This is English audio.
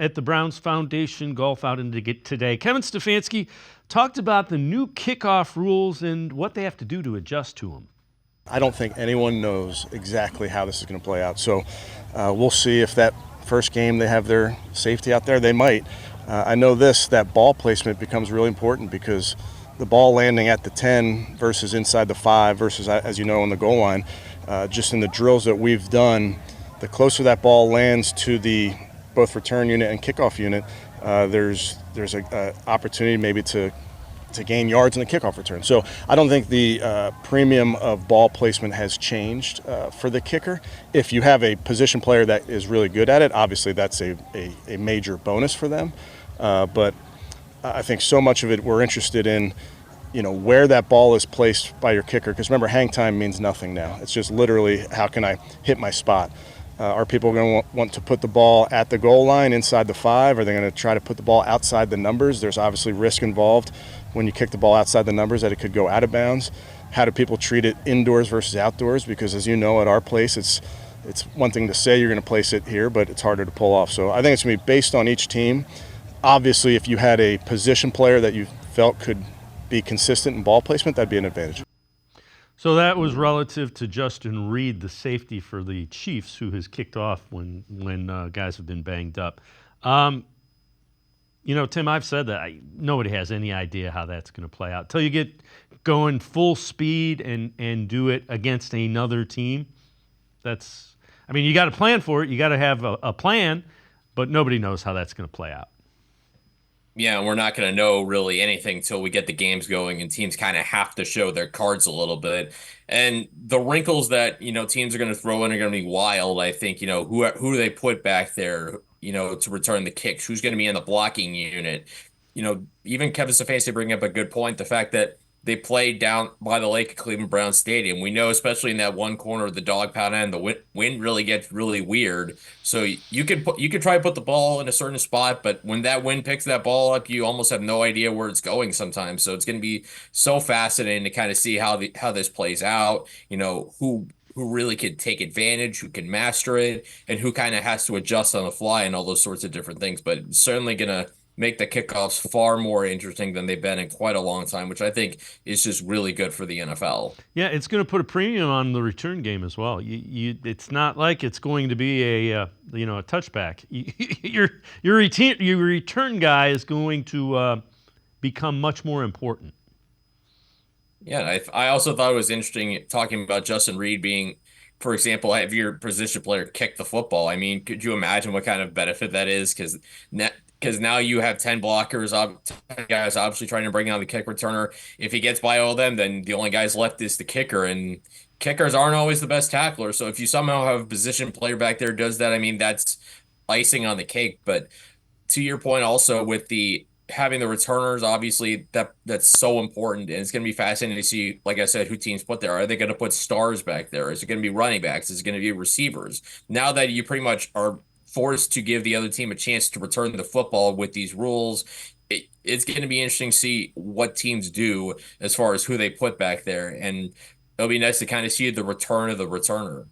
at the Browns Foundation Golf Outing today. Kevin Stefanski talked about the new kickoff rules and what they have to do to adjust to them. I don't think anyone knows exactly how this is going to play out. So we'll see if that first game they have their safety out there. They might. I know that ball placement becomes really important because the ball landing at the 10 versus inside the 5 versus, as you know, on the goal line, just in the drills that we've done, the closer that ball lands to the both return unit and kickoff unit, there's an opportunity maybe to gain yards in the kickoff return. So I don't think the premium of ball placement has changed for the kicker. If you have a position player that is really good at it, obviously that's a major bonus for them. But I think so much of it we're interested in, where that ball is placed by your kicker. Because remember, hang time means nothing now. It's just literally how can I hit my spot. Are people going to want to put the ball at the goal line inside the 5? Are they going to try to put the ball outside the numbers? There's obviously risk involved when you kick the ball outside the numbers that it could go out of bounds. How do people treat it indoors versus outdoors? Because as you know, at our place, it's one thing to say you're going to place it here, but it's harder to pull off. So I think it's going to be based on each team. Obviously, if you had a position player that you felt could be consistent in ball placement, that'd be an advantage. So that was relative to Justin Reed, the safety for the Chiefs, who has kicked off when guys have been banged up. Tim, I've said that nobody has any idea how that's going to play out until you get going full speed and do it against another team. You got to plan for it. You got to have a plan, but nobody knows how that's going to play out. Yeah, and we're not going to know really anything until we get the games going, and teams kind of have to show their cards a little bit. And the wrinkles that, teams are going to throw in are going to be wild. I think, who do they put back there, to return the kicks? Who's going to be in the blocking unit? Even Kevin Stefanski bringing up a good point, the fact that they played down by the lake at Cleveland Browns Stadium. We know, especially in that one corner of the dog pound end, the wind really gets really weird. So you could try to put the ball in a certain spot, but when that wind picks that ball up, you almost have no idea where it's going sometimes. So it's going to be so fascinating to kind of see how this plays out. Who really could take advantage, who can master it, and who kind of has to adjust on the fly and all those sorts of different things. But it's certainly going to make the kickoffs far more interesting than they've been in quite a long time, which I think is just really good for the NFL. Yeah, it's going to put a premium on the return game as well. It's not like it's going to be a touchback. Your return guy is going to become much more important. Yeah, I also thought it was interesting talking about Justin Reed being, for example, have your position player kick the football. I mean, could you imagine what kind of benefit that is? Because now you have 10 blockers, 10 guys obviously trying to bring on the kick returner. If he gets by all of them, then the only guys left is the kicker, and kickers aren't always the best tacklers. So if you somehow have a position player back there who does that, I mean, that's icing on the cake. But to your point also with the having the returners, obviously that's so important, and it's going to be fascinating to see, like I said, who teams put there. Are they going to put stars back there? Is it going to be running backs? Is it going to be receivers? Now that you pretty much are forced to give the other team a chance to return the football with these rules, it's going to be interesting to see what teams do as far as who they put back there, and it'll be nice to kind of see the return of the returner.